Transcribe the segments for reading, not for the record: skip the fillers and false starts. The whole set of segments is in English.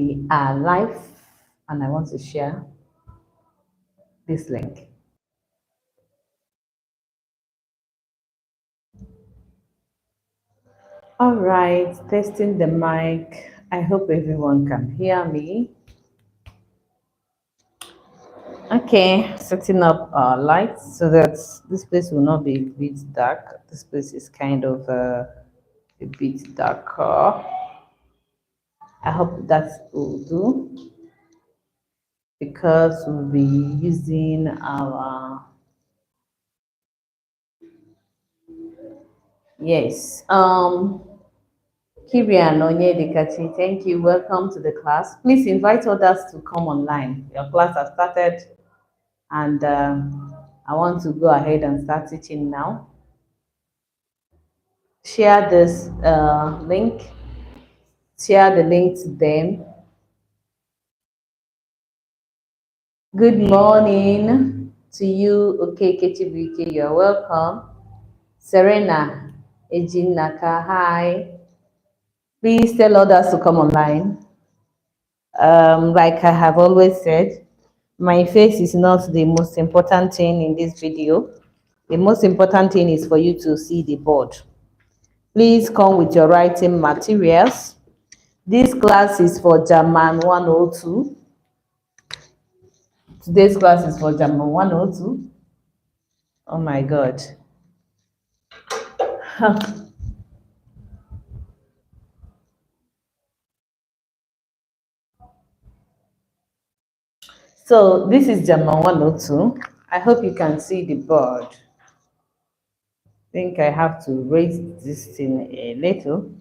We are live and I want to share this link. All right, testing the mic. I hope everyone can hear me. Okay, setting up our lights so that this place will not be a bit dark. This place is kind of a bit darker. I hope that will do because we'll be using our yes. Kirian Onyedikachi, thank you. Welcome to the class. Please invite others to come online. Your class has started, and I want to go ahead and start teaching now. Share this link. Share the link to them. Good morning to you, okay, Ketibike. You're welcome. Serena Ejinaka, hi. Please tell others to come online. Like I have always said, my face is not the most important thing in this video. The most important thing is for you to see the board. Please come with your writing materials. This class is for German 102. Today's class is for German 102. Oh my God. So this is German 102. I hope you can see the board. I think I have to raise this thing a little.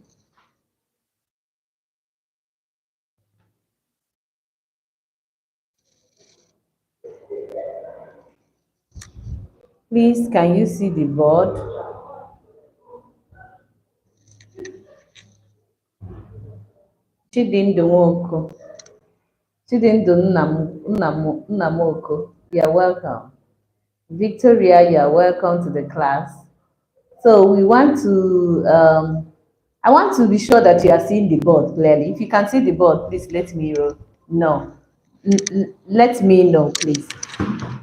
Please, can you see the board? Chidindu Nwoko. Chidindu Nnamoko, you are welcome. Victoria, you are welcome to the class. So we want to, I want to be sure that you are seeing the board clearly. If you can see the board, please let me know. Let me know, please.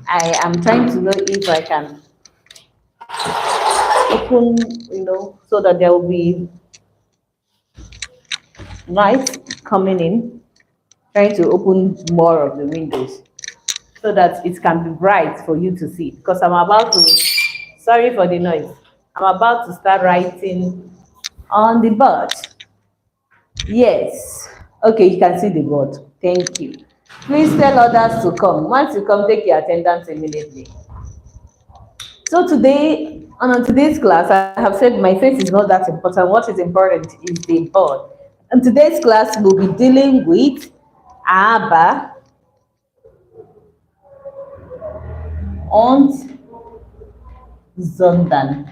I am trying to know if I can open, so that there will be light coming in. Trying to open more of the windows so that it can be bright for you to see. Because I'm about to, sorry for the noise, I'm about to start writing on the board. Yes. Okay, you can see the board. Thank you. Please tell others to come. Once you come, take your attendance immediately. So today, on today's class, I have said my face is not that important. What is important is the board. In today's class, we'll be dealing with aber und sondern.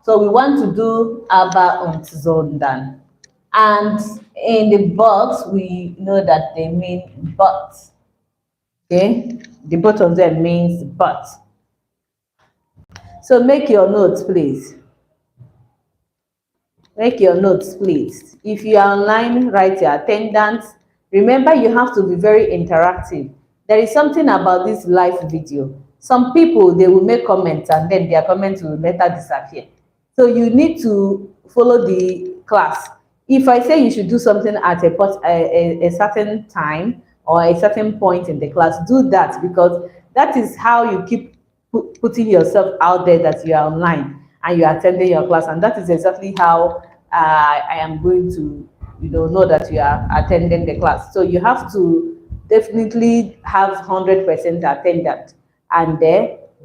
So we want to do aber und sondern. And in the box, we know that they mean but. Okay? The both of them means but. So make your notes, please. Make your notes, please. If you are online, write your attendance. Remember, you have to be very interactive. There is something about this live video. Some people, they will make comments and then their comments will later disappear. So you need to follow the class. If I say you should do something at a certain time or a certain point in the class, do that, because that is how you keep putting yourself out there that you are online and you are attending your class, and that is exactly how I am going to know that you are attending the class. So you have to definitely have 100% attendance and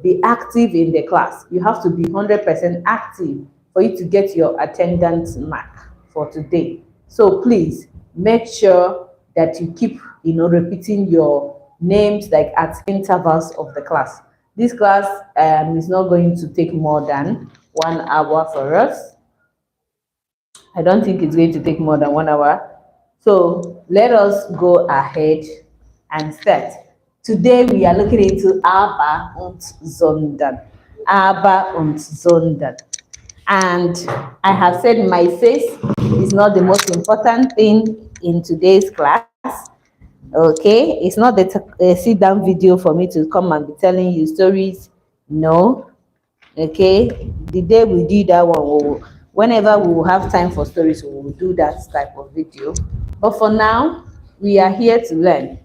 be active in the class. You have to be 100% active for you to get your attendance mark for today. So please make sure that you keep repeating your names like at intervals of the class. This class is not going to take more than 1 hour for us. I don't think it's going to take more than 1 hour. So let us go ahead and start. Today we are looking into aber und sondern. Aber und sondern. And I have said my face is not the most important thing in today's class. Okay, it's not a sit down video for me to come and be telling you stories. No. Okay, the day we do that one, whenever we will have time for stories, we will do that type of video. But for now, we are here to learn,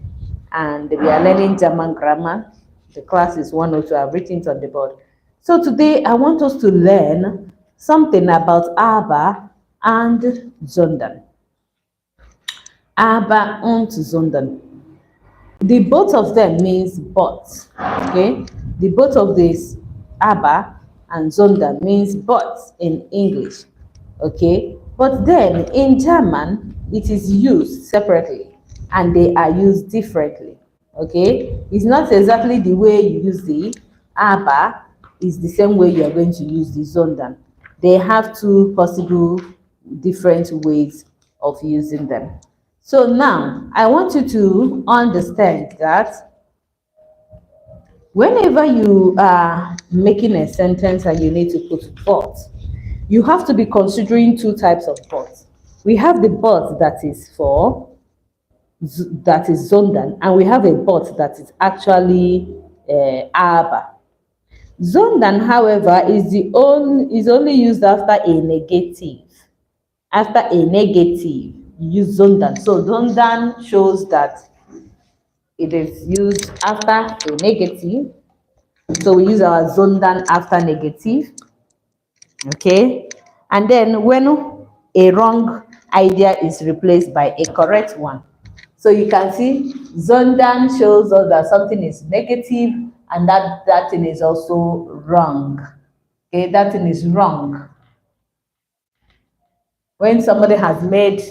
and we are learning German grammar. The class is 102. I've written it on the board. So today I want us to learn something about aber and sondern. Aber und sondern. The both of them means but. Okay, the both of this aber and sondern means but in English. Okay, but then in German it is used separately and they are used differently. Okay, it's not exactly the way you use the aber is the same way you are going to use the sondern. They have two possible different ways of using them. So now I want you to understand that whenever you are making a sentence and you need to put but, you have to be considering two types of but. We have the but that is for, that is sondern, and we have a but that is actually aber. Sondern, however, is only used after a negative. After a negative, you use sondern. So sondern shows that it is used after a negative. So we use our sondern after negative. Okay. And then when a wrong idea is replaced by a correct one. So you can see sondern shows us that something is negative and that thing is also wrong. Okay, that thing is wrong. When somebody has made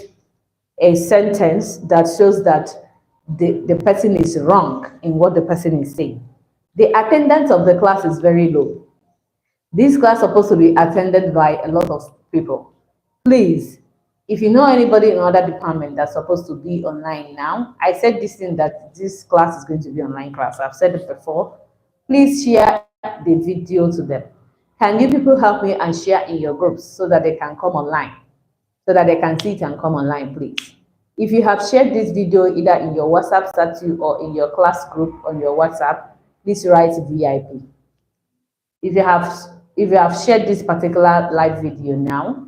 a sentence that shows that the person is wrong in what the person is saying. The attendance of the class is very low. This class is supposed to be attended by a lot of people. Please, if you know anybody in other department that's supposed to be online now, I said this thing that this class is going to be online class. I've said it before. Please share the video to them. Can you people help me and share in your groups so that they can come online? So that they can see it and come online, please. If you have shared this video either in your WhatsApp status or in your class group on your WhatsApp, please write VIP. If you have shared this particular live video now,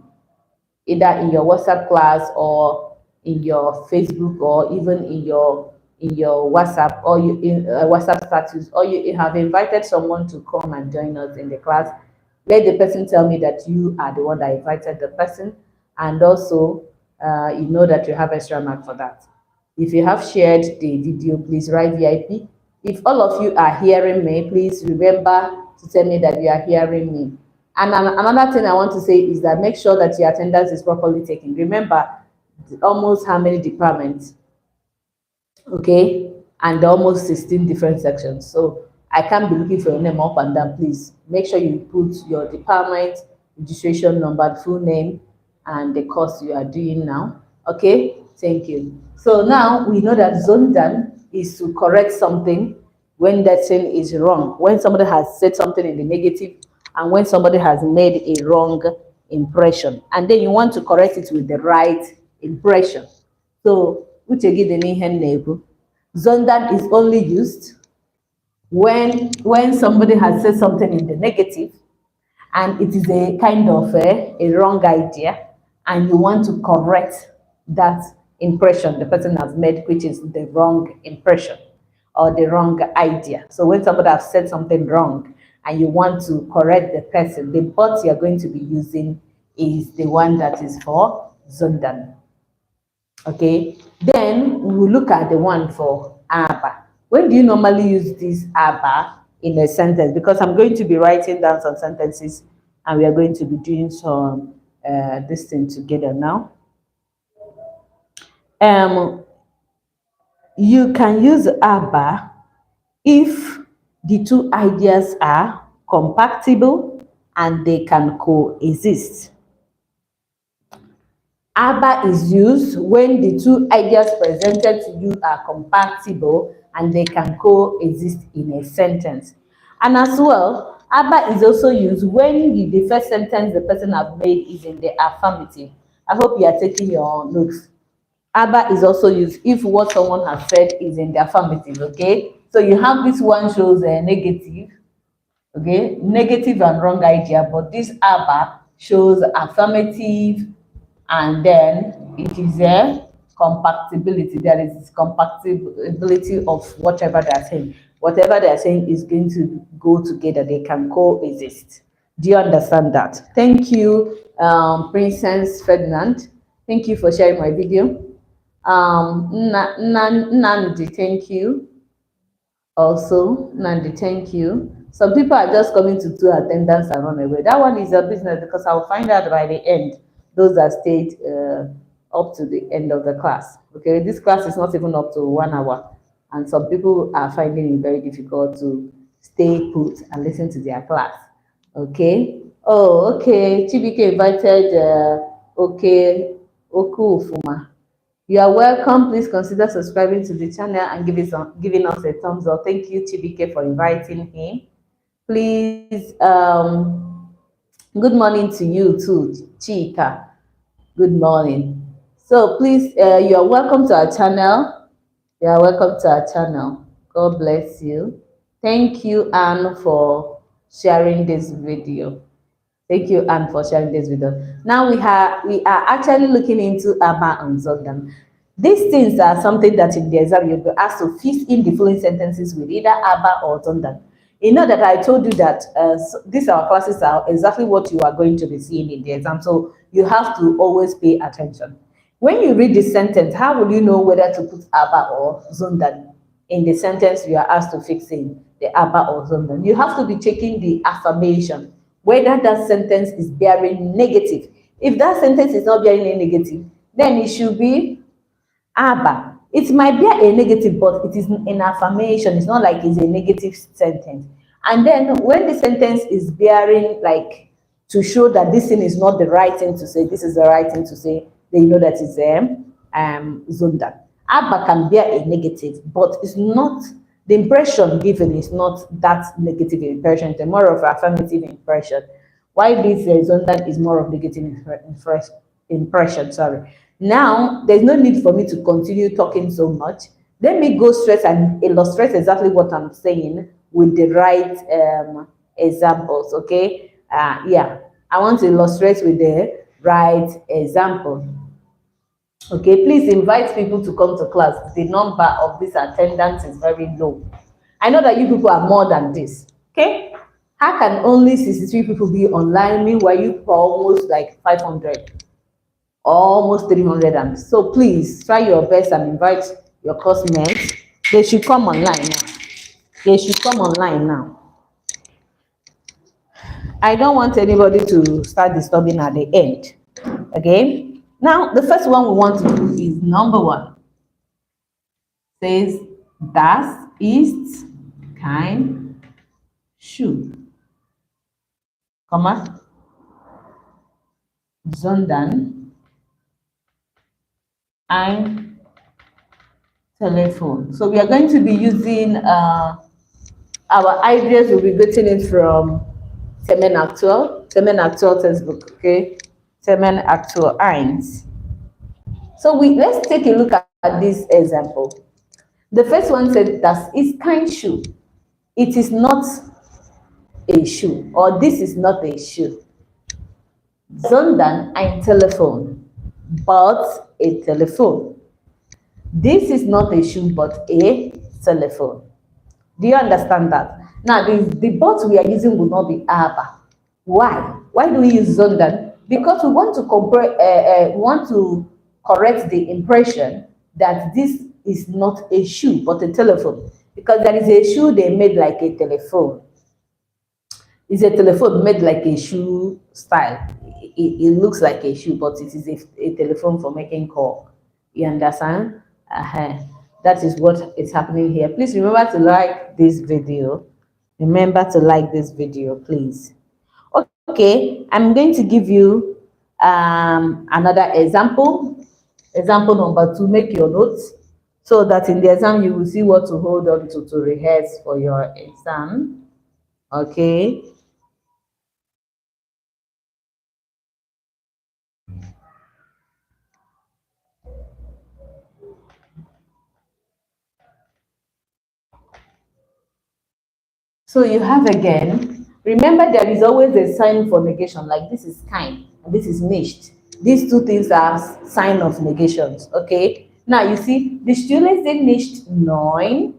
either in your WhatsApp class or in your Facebook or even in your WhatsApp or in WhatsApp status, or you have invited someone to come and join us in the class, let the person tell me that you are the one that invited the person, and also you know that you have extra mark for that. If you have shared the video, please write VIP. If all of you are hearing me, please remember to tell me that you are hearing me. And another thing I want to say is that make sure that your attendance is properly taken. Remember, almost how many departments? Okay, and almost 16 different sections. So I can't be looking for your name up and down. Please make sure you put your department, registration number, full name, and the course you are doing now. Okay, thank you. So now we know that sondern is to correct something when that thing is wrong, when somebody has said something in the negative and when somebody has made a wrong impression, and then you want to correct it with the right impression. So sondern is only used when somebody has said something in the negative and it is a kind of a wrong idea, and you want to correct that impression the person has made, which is the wrong impression or the wrong idea. So when somebody has said something wrong and you want to correct the person, the but you're going to be using is the one that is for sondern. Okay, then we will look at the one for aber. When do you normally use this aber in a sentence? Because I'm going to be writing down some sentences and we are going to be doing some this thing together now. You can use aber if the two ideas are compatible and they can coexist. Aber is used when the two ideas presented to you are compatible and they can coexist in a sentence. And as well, aber is also used when the first sentence the person has made is in the affirmative. I hope you are taking your notes. Aba is also used if what someone has said is in the affirmative, okay? So you have this one shows a negative, okay, negative and wrong idea, but this aba shows affirmative, and then it is a compatibility. There is compatibility of whatever they're saying. Whatever they're saying is going to go together. They can coexist. Do you understand that? Thank you, Princess Ferdinand. Thank you for sharing my video. Nandi, thank you. Also, Nandi, thank you. Some people are just coming to do attendance and run away. That one is a business because I'll find out by the end, those that stayed up to the end of the class. Okay, this class is not even up to 1 hour, and some people are finding it very difficult to stay put and listen to their class. Okay. Oh, okay. Chibike invited okay, Oku Ufuma. You are welcome. Please consider subscribing to the channel and giving us a thumbs up. Thank you, Chibike, for inviting him. Please, good morning to you too, Chika. Good morning. So please, you are welcome to our channel. You are welcome to our channel. God bless you. Thank you, Anne, for sharing this video. Thank you, Anne, for sharing this with us. Now we are actually looking into Abba and Zondan. These things are something that in the exam you'll be asked to fit in the following sentences with either Abba or Zondan. You know that I told you that these our classes are exactly what you are going to be seeing in the exam. So you have to always pay attention. When you read the sentence, how will you know whether to put Abba or Zondan in the sentence you are asked to fix in the Abba or Zondan? You have to be checking the affirmation, whether that sentence is bearing negative. If that sentence is not bearing any negative, then it should be Abba. It might be a negative, but it is an affirmation. It's not like it's a negative sentence. And then when the sentence is bearing like to show that this thing is not the right thing to say, this is the right thing to say, then you know that it's Zonda. Abba can bear a negative, but it's not the impression given is not that negative impression, it's a more of affirmative impression. Why this Zonda is more of negative impression, sorry. Now, there's no need for me to continue talking so much. Let me go straight and illustrate exactly what I'm saying with the right examples, okay? Yeah, I want to illustrate with the right example. Okay, please invite people to come to class. The number of this attendance is very low. I know that you people are more than this, okay? How can only 63 people be online, meanwhile you people are almost like 500? Almost 300, and so please try your best and invite your classmates. They should come online now. They should come online now. I don't want anybody to start disturbing at the end. Okay, now the first one we want to do is number one. Says das ist kein Schuh, comma, sondern ein Telefon. So we are going to be using our ideas will be getting it from Temen Actual textbook, okay? Temen Actual 1. So let's take a look at this example. The first one said, das ist kein Schuh. It is not a shoe, or this is not a shoe. Sondern ein Telefon, but a telephone. This is not a shoe, but a telephone. Do you understand that? Now, the but we are using will not be aber. Why? Why do we use Zondan? Because we want to compare, we want to correct the impression that this is not a shoe, but a telephone. Because there is a shoe they made like a telephone. It's a telephone made like a shoe style. It looks like a shoe, but it is a telephone for making call. You understand? That is what is happening here. Please remember to like this video. Remember to like this video, please. Okay, I'm going to give you another example. Example number 2, make your notes so that in the exam you will see what to hold on to rehearse for your exam. Okay. So you have again, remember there is always a sign for negation, like this is kind and this is nicht. These two things are sign of negations, okay? Now you see, die Stühle sind nicht neun,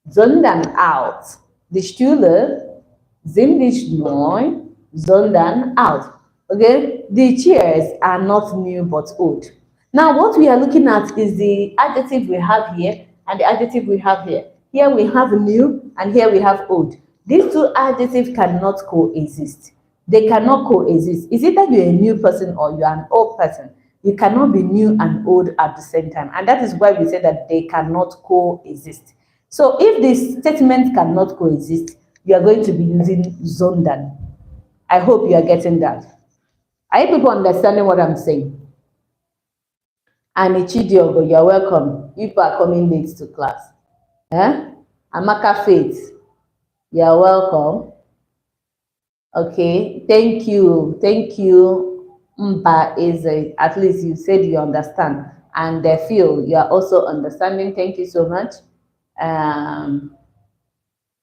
sondern alt. Die Stühle sind nicht neu, sondern alt. Okay, the chairs are not new but old. Now, what we are looking at is the adjective we have here and the adjective we have here. Here we have new and here we have old. These two adjectives cannot coexist. They cannot coexist. Is it that you're a new person or you're an old person? You cannot be new and old at the same time. And that is why we say that they cannot coexist. So if this statement cannot coexist, you are going to be using sondern. I hope you are getting that. Are you people understanding what I'm saying? And Ichidiogo, you're welcome. You people are coming late to class. Eh? Amaka Faith, you're welcome. Okay, thank you. Thank you. Mpa is at least you said you understand. And Phil, you are also understanding. Thank you so much.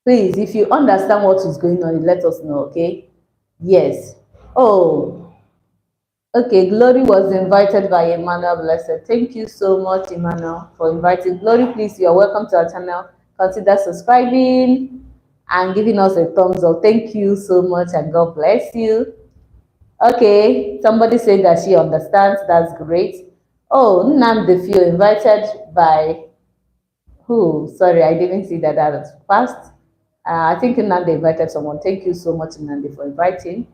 Please, if you understand what is going on, let us know, okay? Yes. Oh, okay. Glory was invited by Emmanuel Blessed. Thank you so much, Emmanuel, for inviting Glory. Please, you are welcome to our channel. Consider subscribing and giving us a thumbs up. Thank you so much, and God bless you. Okay, somebody said that she understands. That's great. Oh, Nnamdi Fio invited by who? Sorry, I didn't see that was fast. I think Nnamdi invited someone. Thank you so much, Nnamdi, for inviting.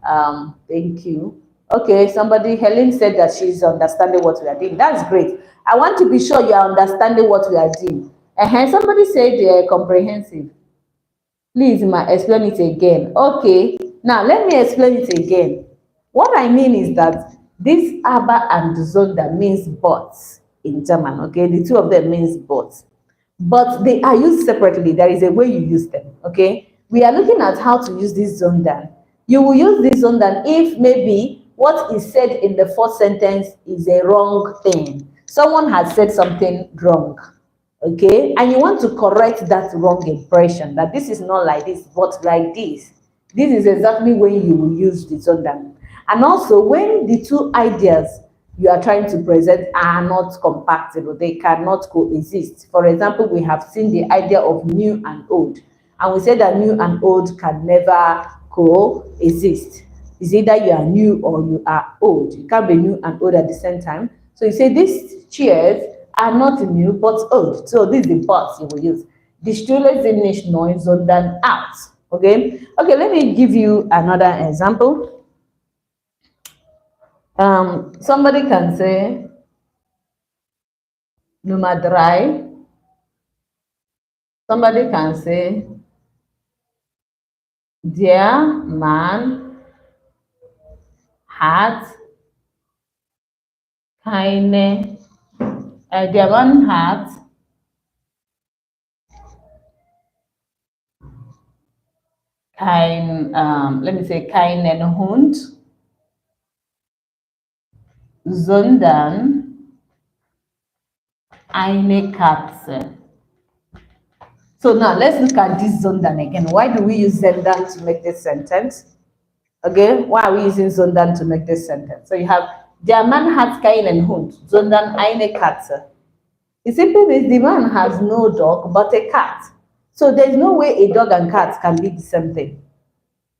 Thank you. Okay, somebody, Helen said that she's understanding what we are doing. That's great. I want to be sure you are understanding what we are doing. Somebody said they are comprehensive. Please, ma, explain it again. Okay, now let me explain it again. What I mean is that this aber and sondern means but in German, okay? The two of them means but they are used separately. There is a way you use them, okay? We are looking at how to use this sondern. You will use this sondern if maybe what is said in the first sentence is a wrong thing. Someone has said something wrong, okay? And you want to correct that wrong impression, that this is not like this, but like this. This is exactly when you will use the sondern. And also when the two ideas you are trying to present are not compatible, they cannot coexist. For example, we have seen the idea of new and old, and we said that new and old can never coexist. It's either you are new or you are old. You can't be new and old at the same time. So you say these chairs are not new but old. So this is the but you will use. Die Stühle sind nicht neu, sondern alt. Okay? Okay, let me give you another example. Somebody can say Nummer 3. Somebody can say der Mann hat keine, der Mann hat let me say keinen Hund, sondern eine Katze. So now let's look at this sondern again. Why do we use sondern to make this sentence? Okay, why are we using sondern to make this sentence? So you have der Mann hat keinen Hund, sondern eine Katze. It simply means the man has no dog but a cat. So there's no way a dog and cat can be the same thing.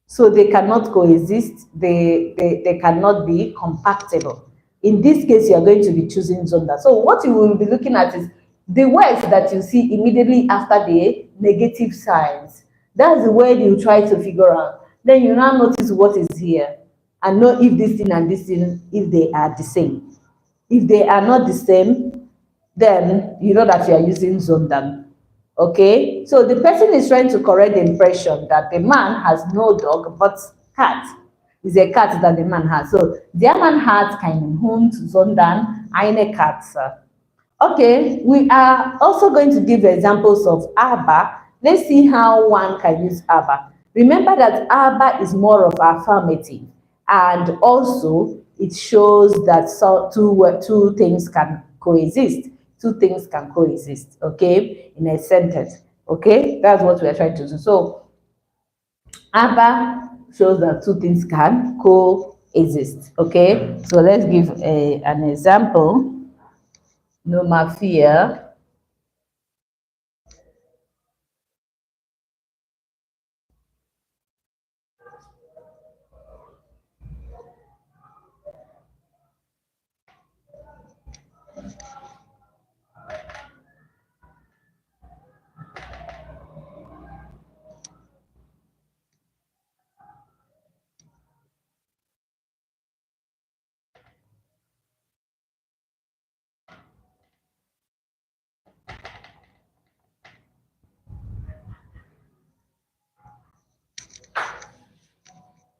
So they cannot coexist, they cannot be compatible. In this case, you are going to be choosing sondern. So what you will be looking at is the words that you see immediately after the negative signs. That's the word you try to figure out. Then you now notice what is here and know if this thing and this thing, if they are the same. If they are not the same, then you know that you are using sondern. Okay, so the person is trying to correct the impression that the man has no dog but cat. It's a cat that the man has. So der Mann hat keinen Hund, sondern eine Katze. Okay, we are also going to give examples of aber. Let's see how one can use aber. Remember that aber is more of affirmative, and also it shows that two things can coexist. Two things can coexist, okay, in a sentence. Okay, that's what we are trying to do. So ABBA shows that two things can coexist. Okay, so let's give an example. No mafia.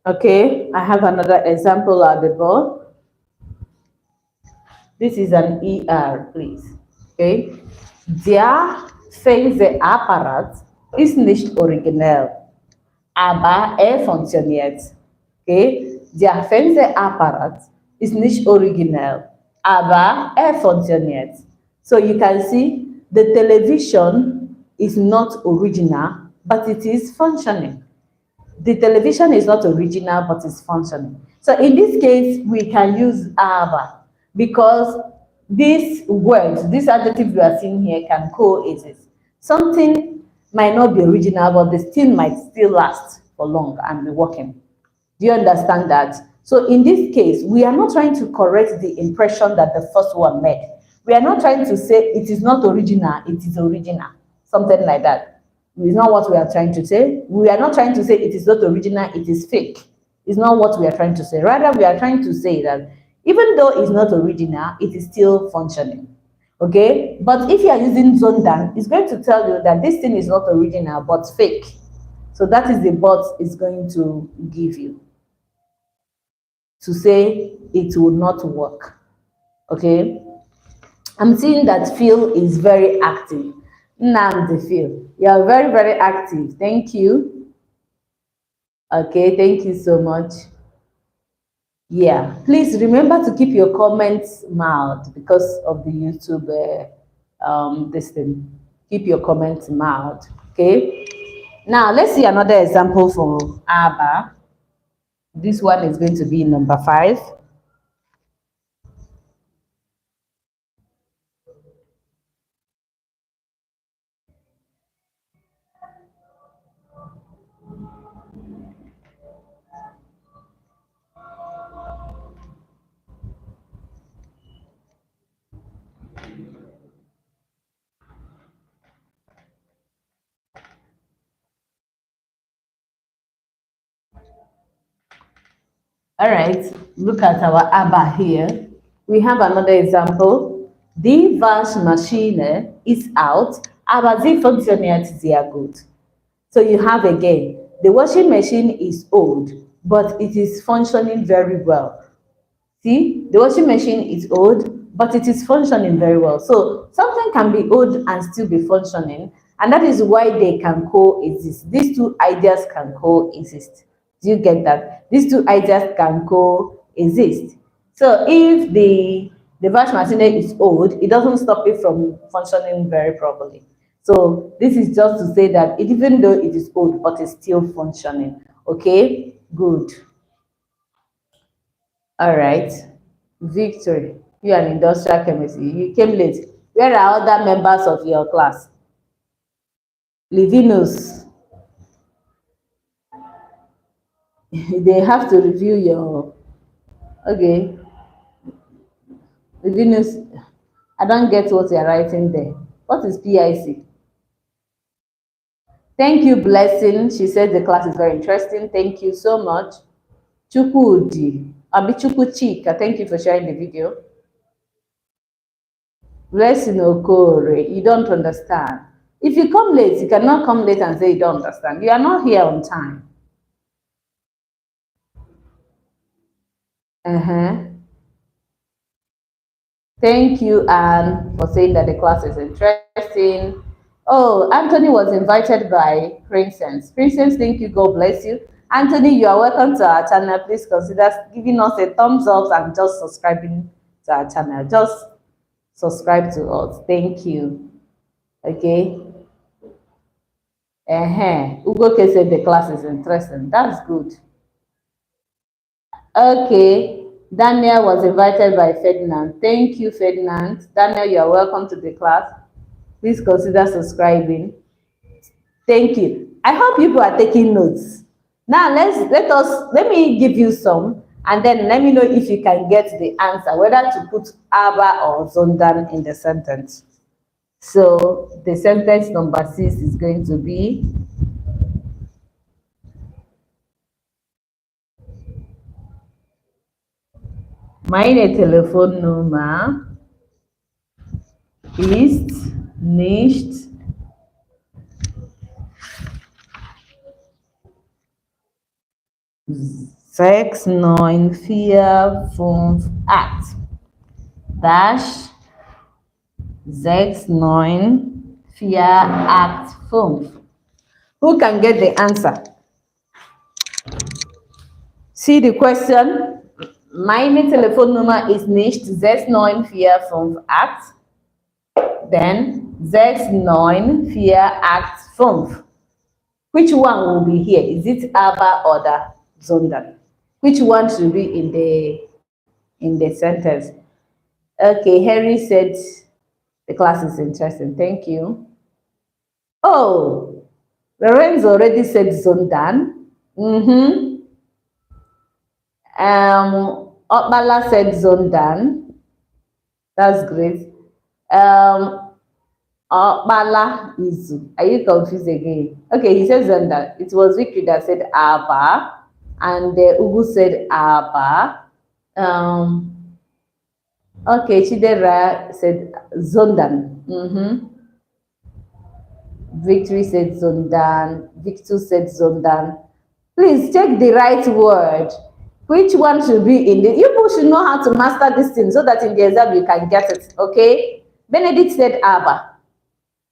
Okay, I have another example at the board. This is an ER, please. Okay, der Fernsehapparat ist nicht originell, aber er funktioniert. Okay, der Fernsehapparat ist nicht originell, aber er funktioniert. So you can see the television is not original, but it is functioning. The television is not original, but it's functioning. So in this case, we can use aber because these words, these adjectives we are seeing here can coexist. Something might not be original, but the still might still last for long and be working. Do you understand that? So in this case, we are not trying to correct the impression that the first one made. We are not trying to say it is not original, it is original, something like that. It's not what we are trying to say. We are not trying to say it is not original, it is fake. It's not what we are trying to say. Rather, we are trying to say that even though it's not original, it is still functioning. Okay? But if you are using Zondan, it's going to tell you that this thing is not original but fake. So that is the but it's going to give you to say it will not work. Okay? I'm seeing that Phil is very active. Namde Phil, you are very, very active. Thank you. Okay, thank you so much. Yeah, please remember to keep your comments mild because of the YouTube this thing. Keep your comments mild. Okay. Now let's see another example for ABBA. This one is going to be number 5. All right, look at our ABBA here. We have another example. Die Waschmaschine ist out, aber sie funktioniert sehr gut. So you have again, the washing machine is old, but it is functioning very well. See, the washing machine is old, but it is functioning very well. So something can be old and still be functioning, and that is why they can coexist. These two ideas can coexist. Do you get that? These two ideas can coexist. So if the wash machine is old, it doesn't stop it from functioning very properly. So this is just to say that even though it is old, but it's still functioning. Okay, good. All right. Victory, you are an industrial chemistry. You came late. Where are other members of your class? Livinus, they have to review your. Okay. Livinus, I don't get what you're writing there. What is PIC? Thank you, Blessing. She said the class is very interesting. Thank you so much. Chukudi, Abichukuchika, thank you for sharing the video. Blessing Okore, you don't understand. If you come late, you cannot come late and say you don't understand. You are not here on time. Uh-huh. Thank you, Anne, for saying that the class is interesting. Oh, Anthony was invited by Princess. Princess, thank you. God bless you. Anthony, you are welcome to our channel. Please consider giving us a thumbs up and just subscribing to our channel. Just subscribe to us. Thank you. Okay. Ugoke said the class is interesting. That's good. Okay. Daniel was invited by Ferdinand. Thank you, Ferdinand. Daniel, you are welcome to the class. Please consider subscribing. Thank you. I hope people are taking notes. Now let me give you some, and then let me know if you can get the answer, whether to put Aba or Zondan in the sentence. So the sentence number 6 is going to be, meine Telefonnummer ist nicht 69458 dash 69485. Who can get the answer? See the question. Meine Telefonnummer ist nicht 69458, then 69485. Which one will be here? Is it Aba or the Zondan? Which one should be in the sentence? Okay, Harry said the class is interesting. Thank you. Oh, Lorenzo already said Zondan. Okbala said Zondan. That's great. Okbala is. Are you confused again? Okay, he said Zondan. It was Vicky that said Aba, and Ugu said Aba. Okay, Chidera said Zondan. Victory said Zondan. Victor said Zondan. Please check the right word. Which one should be in the... You people should know how to master this thing so that in the exam you can get it, okay? Benedict said Abba.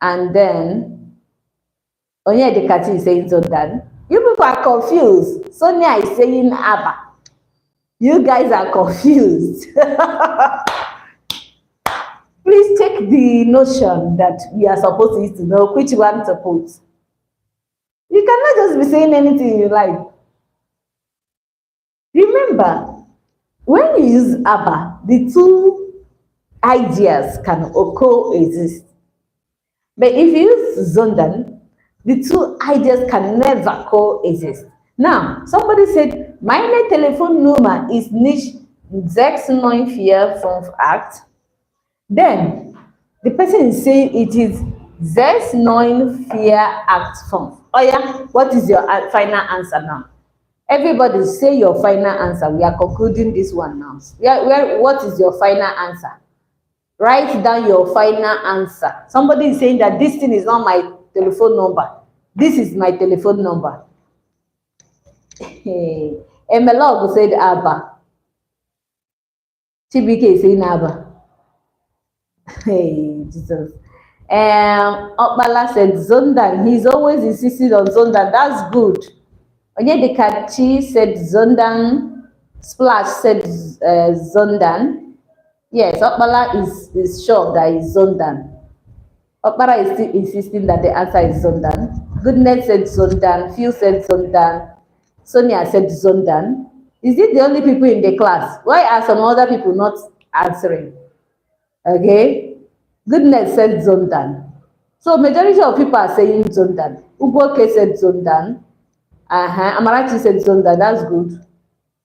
And then Onyedikati is saying Zondan. You people are confused. Sonia is saying Abba. You guys are confused. Please take the notion that we are supposed to use to know which one to put. You cannot just be saying anything you like. Remember, when you use Abba, the two ideas can coexist. But if you use Zondan, the two ideas can never coexist. Now, somebody said, meine Telefonnummer ist nicht 69458. Then, the person is saying it is 69485. Oh yeah, what is your final answer now? Everybody say your final answer. We are concluding this one now. What is your final answer? Write down your final answer. Somebody is saying that this thing is not my telephone number. This is my telephone number. Emelog said Abba. Chibike is saying Abba. Hey, Jesus. Okbala said Zondan. He's always insisting on Zondan. That's good. Onyedikachi said Zondan. Splash said Zondan. Yes, Okbala is sure that it's Zondan. Okbala is still insisting that the answer is Zondan. Goodness said Zondan. Phil said Zondan. Sonia said Zondan. Is it the only people in the class? Why are some other people not answering? Okay. Goodness said Zondan. So majority of people are saying Zondan. Ugoke said Zondan. Amarachi said Zondan. That's good.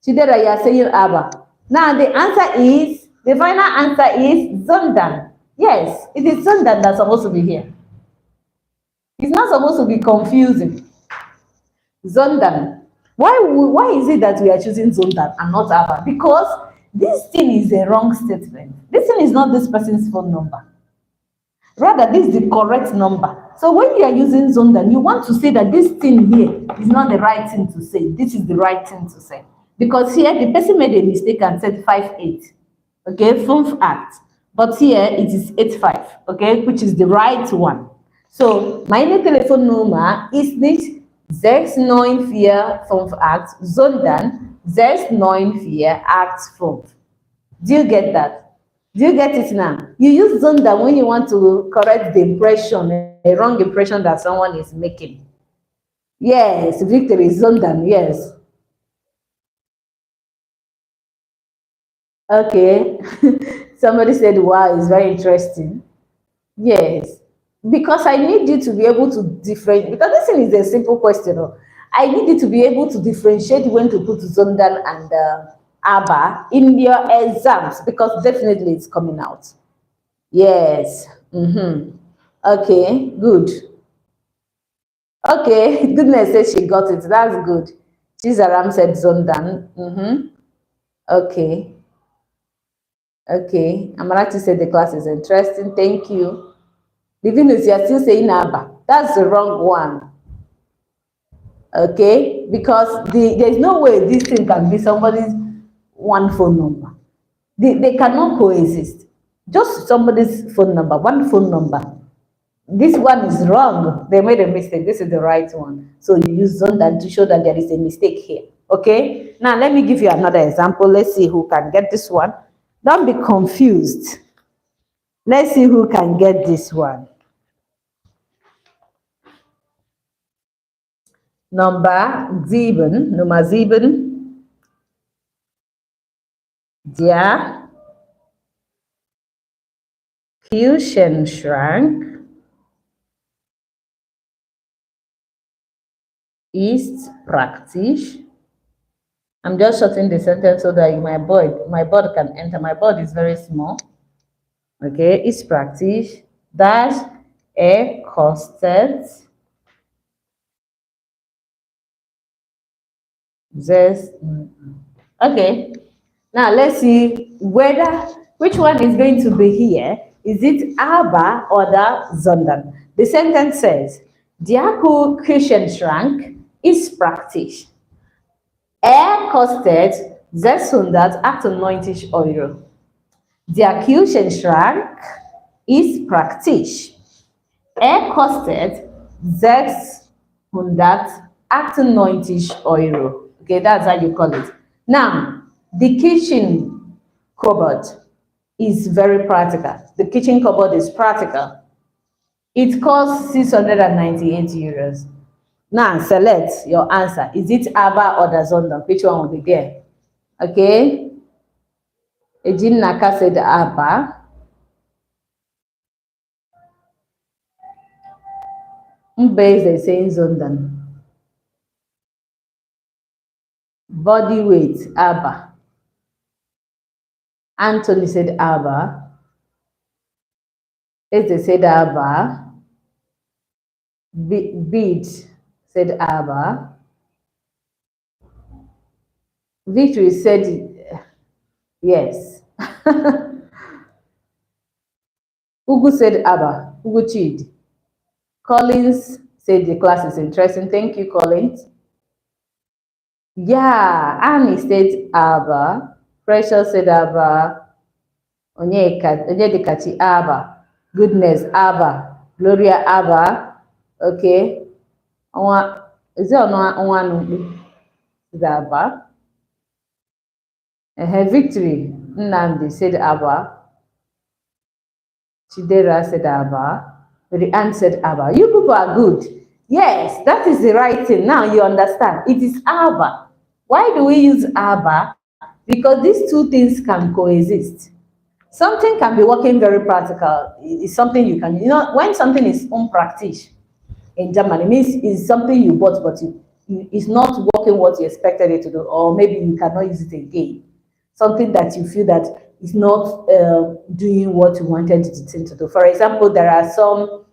Chidera, you are saying Abba. Now the final answer is Zondan. Yes, it is Zondan that's supposed to be here. It's not supposed to be confusing. Zondan. Why is it that we are choosing Zondan and not Abba? Because this thing is a wrong statement. This thing is not this person's phone number. Rather, this is the correct number. So when you are using Zondan, you want to say that this thing here is not the right thing to say. This is the right thing to say. Because here, the person made a mistake and said 58. Okay, 58. But here, it is 85. Okay, which is the right one. So, meine Telefonnummer ist nicht 69458, sondern 69485. Do you get that? Do you get it now? You use Zondan when you want to correct the impression, a wrong impression that someone is making. Yes, victory, Zondan, yes. Okay. Somebody said, wow, it's very interesting. Yes, because I need you to be able to differentiate. Because this thing is a simple question. Oh. I need you to be able to differentiate when to put Zondan and ABBA in your exams because definitely it's coming out. Yes. Mm-hmm. Okay, good. Okay, goodness says she got it. That's good. Chizaram said Zondan. Mm-hmm. Okay, okay. Amarachi said the class is interesting. Thank you. Divinus, you are still saying ABBA. That's the wrong one. Okay, because there's no way this thing can be somebody's one phone number. They cannot coexist. Just somebody's phone number, one phone number. This one is wrong. They made a mistake. This is the right one. So you use Zonda to show that there is a mistake here. Okay, now let me give you another example. Let's see who can get this one. Don't be confused. Let's see who can get this one. Nummer 7. Der Küchenschrank ist praktisch. I'm just shortening the sentence so that my board can enter. My board is very small. Okay, ist praktisch. Dash kostet this. Okay, now let's see which one is going to be here. Is it aber oder sondern? The sentence says, Der Küchenschrank ist praktisch. Kostet 698 Euro. Der Küchenschrank ist praktisch. Kostet 698 Euro. Okay, that's how you call it. Now, the kitchen cupboard is very practical. The kitchen cupboard is practical. It costs 698 euros. Now, select your answer. Is it ABBA or the Zonda? Which one will be there? Okay. Ejin Naka said ABBA. Mbe is saying Zonda. Body weight, ABBA. Anthony said ABBA. Eze said ABBA. Beat said ABBA. Victory said yes. Ugu said ABBA. Ugu Chid. Collins said the class is interesting. Thank you, Collins. Yeah, Annie said ABBA. Precious said ABBA. Onyedikachi ABBA. Goodness ABBA. Gloria ABBA. Okay. Is there one? Is ABBA? Victory. Nnamdi said ABBA. Chidera said ABBA. The aunt said ABBA. You people are good. Yes, that is the right thing. Now you understand. It is ABBA. Why do we use ABBA? Because these two things can coexist. Something can be working very practical. It's something you can, when something is unpractice in German, it means it's something you bought, but it's not working what you expected it to do, or maybe you cannot use it again. Something that you feel that is not doing what you wanted the thing to do. For example, there are some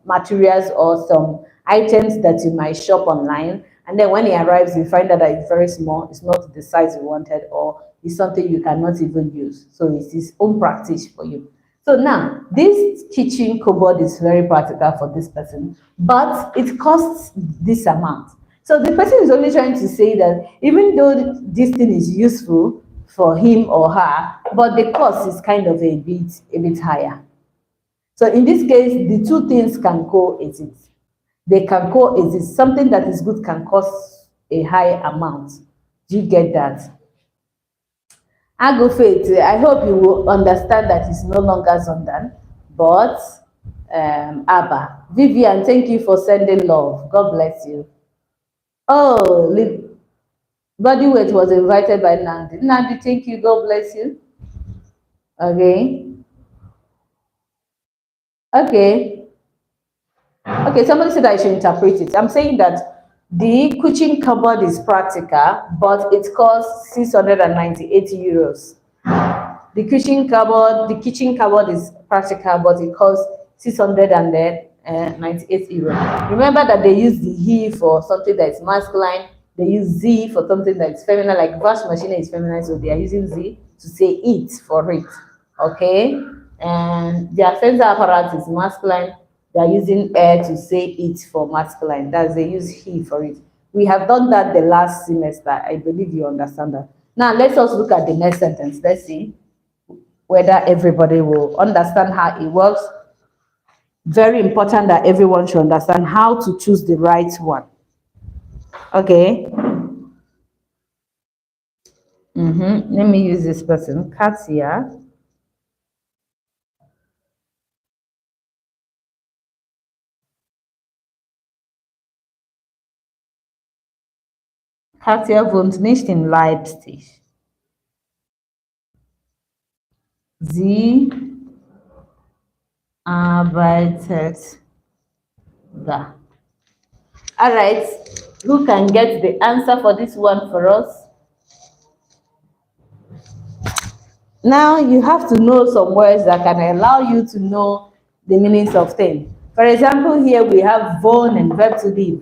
materials or some items that you might shop online, and then when it arrives, you find out that it's very small, it's not the size you wanted, or it's something you cannot even use. So it's his own practice for you. So now, this kitchen cupboard is very practical for this person, but it costs this amount. So the person is only trying to say that even though this thing is useful for him or her, but the cost is kind of a bit higher. So in this case, the two things can coexist. They can coexist. Something that is good can cost a high amount. Do you get that? Agofate, I hope you will understand that it's no longer Zondan, but ABBA. Vivian, thank you for sending love. God bless you. Oh, body weight was invited by Nandi. Nandi, thank you. God bless you. Okay. Okay. Okay, somebody said I should interpret it. I'm saying that the kitchen cupboard is practical, but it costs 698 euros. The kitchen cupboard is practical, but it costs 698 euros. Remember that they use the he for something that is masculine, they use z for something that is feminine, like wash machine is feminine, so they are using z to say it for it. Okay, and their sensor apparatus is masculine, they are using air to say it for masculine. That's they use he for it. We have done that the last semester. I believe you understand that. Now let us look at the next sentence. Let's see whether everybody will understand how it works. Very important that everyone should understand how to choose the right one. Okay. Let me use this person, Katia. Katia wohnt nicht in Leipzig. Sie arbeitet da. All right. Who can get the answer for this one for us? Now you have to know some words that can allow you to know the meanings of things. For example, here we have wohnen and verb to live.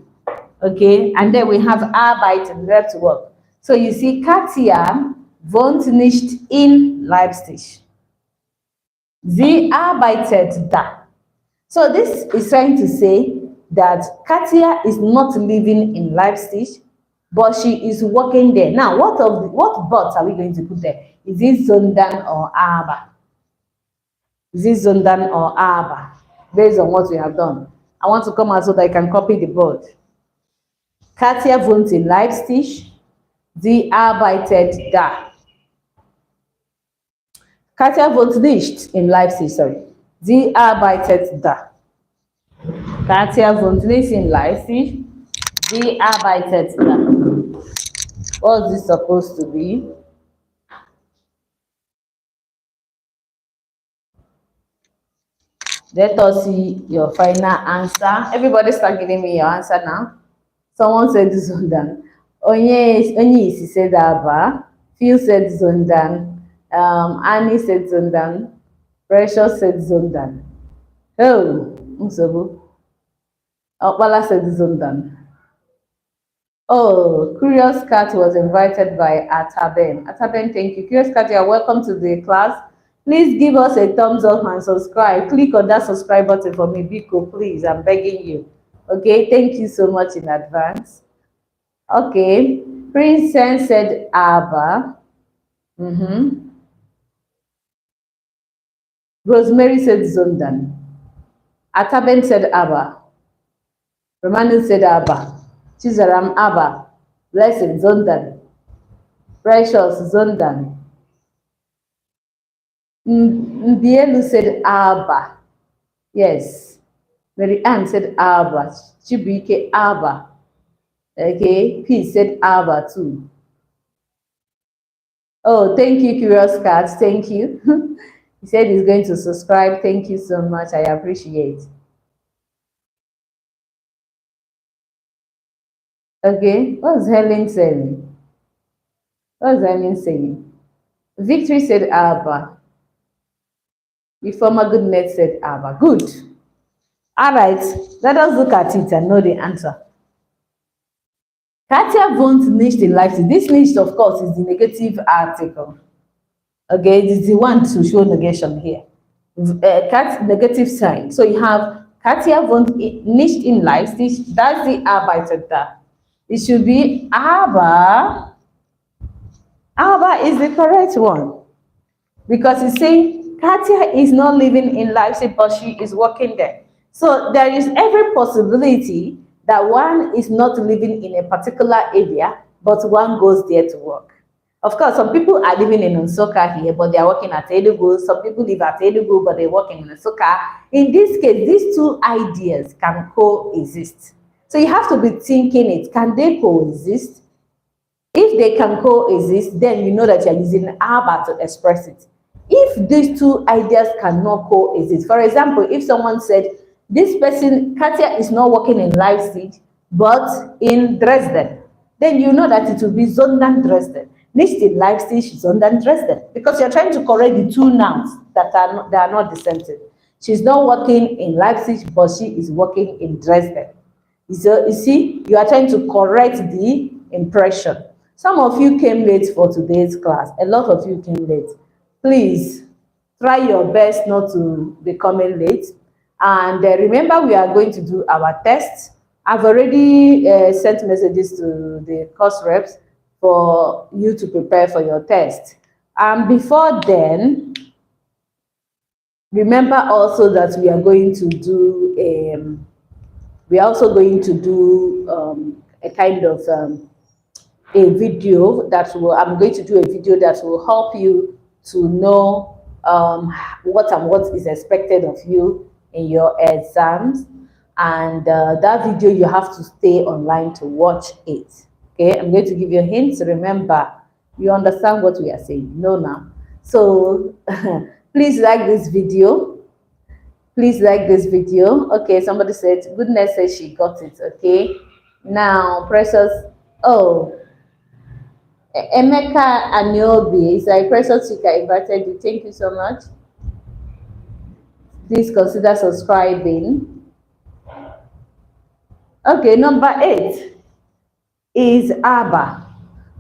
Okay, and then we have arbeiten, verb to work. So you see, Katja wohnt nicht in Leipzig. Sie arbeitet da. So this is trying to say that Katja is not living in Leipzig, but she is working there. Now, what but are we going to put there? Is it sondern or aber? Is it sondern or aber? Based on what we have done. I want to come out so that I can copy the board. Katja wohnt in Leipzig. Sie arbeitet da. Katja wohnt nicht in Leipzig, sorry. Sie arbeitet da. Katja wohnt nicht in Leipzig. Sie arbeitet da. What's this supposed to be? Let us see your final answer. Everybody start giving me your answer now. Someone said Zondan. Onyisi said Abba. Phil said Zondan. Annie said Zondan. Precious said Zondan. Oh, Musobu. Okpala said Zondan. Oh, Curious Cat was invited by Ataben. Ataben, thank you. Curious Cat, you are welcome to the class. Please give us a thumbs up and subscribe. Click on that subscribe button for me, Biko, please. I'm begging you. Okay, thank you so much in advance. Okay, Princess said Abba. Rosemary said Zondan. Ataben said Abba. Romanu said Abba. Chizaram Abba. Blessed Zondan. Precious Zondan. Mbielu said Abba. Yes. Mary Ann said Abba. Chibuike Abba. Okay. P said Abba too. Oh, thank you, Curious Cat. Thank you. He said he's going to subscribe. Thank you so much. I appreciate. Okay. What's Helen saying? What's Helen saying? Victory said Abba. The former goodness said Abba. Good. All right. Let us look at it and know the answer. Katja wohnt nicht in Leipzig. This nicht, of course, is the negative article. Okay, it is the one to show negation here. Negative sign. So you have Katja wohnt nicht in Leipzig. That's the arbeitet da. It should be aber. Aber is the correct one. Because it's saying Katja is not living in Leipzig, but she is working there. So there is every possibility that one is not living in a particular area, but one goes there to work. Of course, some people are living in Nsukka here, but they are working at Enugu. Some people live at Enugu, but they're working in Nsukka. In this case, these two ideas can coexist. So you have to be thinking it. Can they coexist? If they can coexist, then you know that you're using ABBA to express it. If these two ideas cannot coexist, for example, if someone said, this person, Katia, is not working in Leipzig, but in Dresden, then you know that it will be Sondern Dresden. Nicht in Leipzig, sondern Dresden. Because you're trying to correct the two nouns that are not the same thing. She's not working in Leipzig, but she is working in Dresden. So you see, you are trying to correct the impression. Some of you came late for today's class. A lot of you came late. Please try your best not to be coming late. And remember, we are going to do our tests. I've already sent messages to the course reps for you to prepare for your test. And before then, remember also that we are going to do we are also going to do a kind of a video that will, I'm going to do a video that will help you to know what is expected of you in your exams. And that video, you have to stay online to watch it. Okay, I'm going to give you hints. Remember, you understand what we are saying. No, now. So please like this video. Please like this video. Okay, somebody said, goodness says she got it. Okay, now Precious, oh, Emeka Aniobi is like, Precious Chika invited you. Thank you so much. Please consider subscribing. Okay, number 8 is ABBA.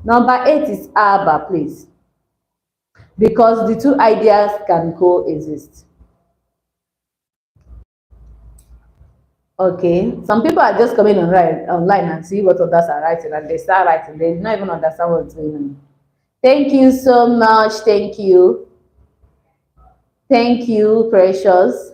Number 8 is ABBA, please. Because the two ideas can coexist. Okay, some people are just coming online and see what others are writing, and they start writing. They don't even understand what's going on. Thank you so much. Thank you. Thank you, Precious.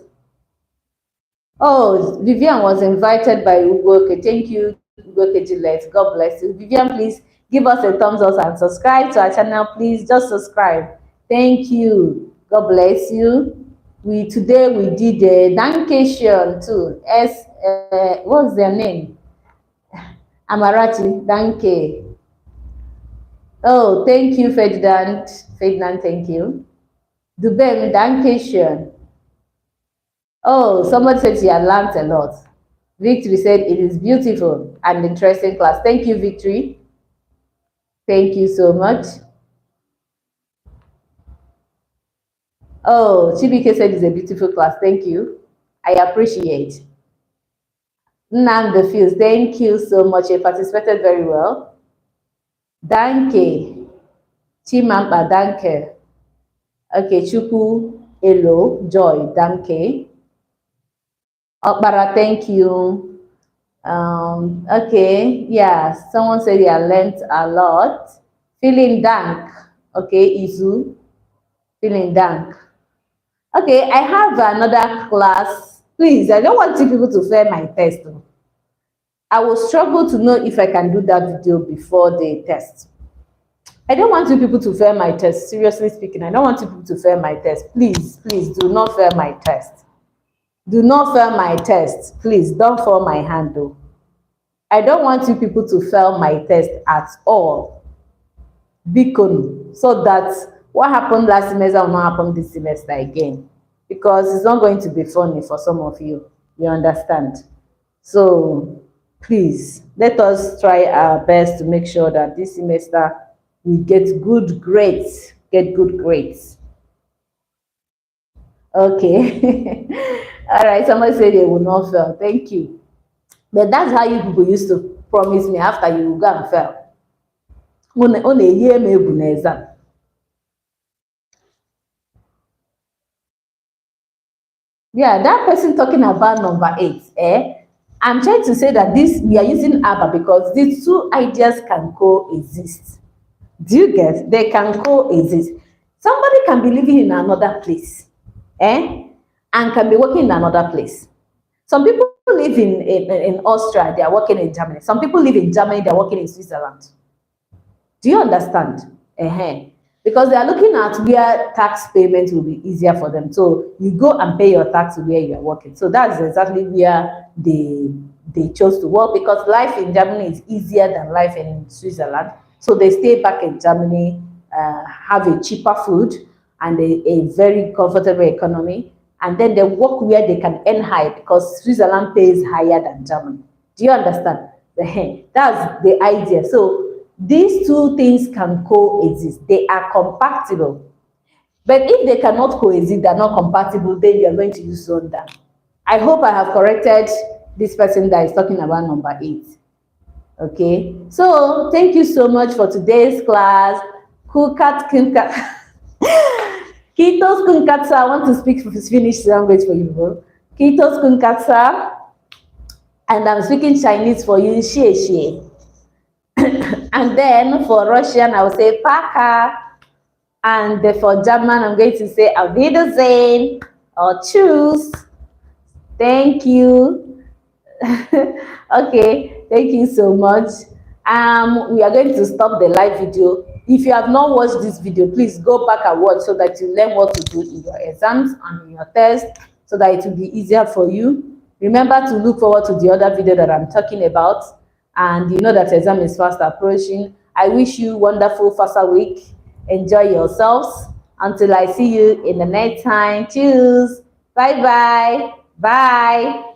Oh, Vivian was invited by Ugoke. Thank you, Ugoke Gillette. God bless you. Vivian, please give us a thumbs up and subscribe to our channel. Please just subscribe. Thank you. God bless you. Today we did a Dankation too. What's their name? Amarachi. Danke. Oh, thank you, Ferdinand. Ferdinand, thank you. Dubem, Dankation. Oh, somebody said she had learned a lot. Victory said it is beautiful and interesting class. Thank you, Victory. Thank you so much. Oh, Chibike said it's a beautiful class. Thank you. I appreciate. Nam Fields, thank you so much. You participated very well. Danke. Chimamba, danke. Okay, Chuku, hello, Joy, danke. Okbara, thank you. Okay, yeah, someone said I learned a lot. Feeling dank. Okay, Izu, feeling dank. Okay, I have another class. Please, I don't want you people to fail my test. I will struggle to know if I can do that video before the test. I don't want you people to fail my test. Seriously speaking, I don't want you people to fail my test. Please, please do not fail my test. Do not fail my test. Please don't fall my hand though. I don't want you people to fail my test at all. Beacon, so that what happened last semester will not happen this semester again. Because it's not going to be funny for some of you. You understand? So please, let us try our best to make sure that this semester we get good grades. Get good grades. Okay. All right, somebody said they will not fail. Thank you. But that's how you people used to promise me after you go and fail. On a year maybe exam. Yeah, that person talking about number 8, I'm trying to say that we are using ABBA because these two ideas can coexist. Do you get? They can coexist. Somebody can be living in another place, and can be working in another place. Some people live in Austria, they are working in Germany. Some people live in Germany, they are working in Switzerland. Do you understand? Because they are looking at where tax payment will be easier for them. So you go and pay your tax where you are working. So that's exactly where they they chose to work, because life in Germany is easier than life in Switzerland. So they stay back in Germany, have a cheaper food and a very comfortable economy. And then they work where they can earn high, because Switzerland pays higher than Germany. Do you understand? That's the idea. So these two things can coexist. They are compatible. But if they cannot coexist, they're not compatible, then you're going to use Zonda. I hope I have corrected this person that is talking about number 8. Okay, so thank you so much for today's class. Kukat Kunkat. Kitos Kunkatsa. I want to speak Finnish language for you, bro. Kitos Kunkatsa. And I'm speaking Chinese for you. Xie xie. And then for Russian, I will say Paka. And for German, I'm going to say Auf Wiedersehen or Tschüss. Thank you. Okay, thank you so much. We are going to stop the live video. If you have not watched this video, please go back and watch, so that you learn what to do in your exams and in your test, so that it will be easier for you. Remember to look forward to the other video that I'm talking about, and you know that exam is fast approaching. I wish you wonderful FAFSA week. Enjoy yourselves. Until I see you in the next time. Cheers. Bye bye. Bye.